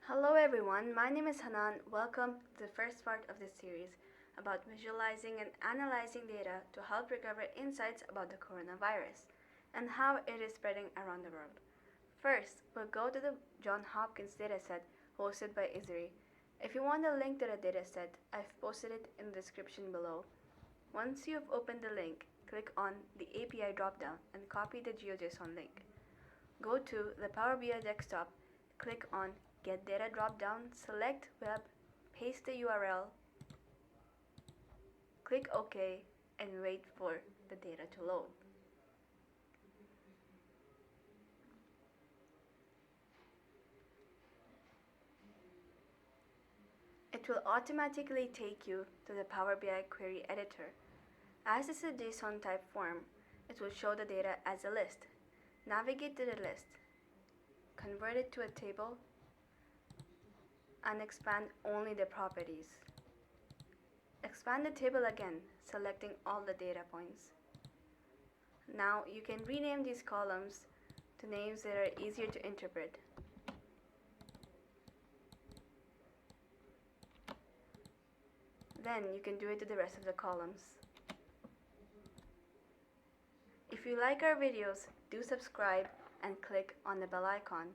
Hello everyone, my name is Hanan. Welcome to the first part of this series about visualizing and analyzing data to help recover insights about the coronavirus and how it is spreading around the world. First, we'll go to the Johns Hopkins dataset hosted by ESRI. If you want a link to the dataset, I've posted it in the description below. Once you've opened the link, click on the API dropdown and copy the GeoJSON link. Go to the Power BI desktop, click on Get Data dropdown, select Web, paste the URL, click OK, and wait for the data to load. It will automatically take you to the Power BI query editor. As it's a JSON type form, it will show the data as a list. Navigate to the list, convert it to a table, and expand only the properties. Expand the table again, selecting all the data points. Now you can rename these columns to names that are easier to interpret. Then you can do it to the rest of the columns. If you like our videos, do subscribe and click on the bell icon.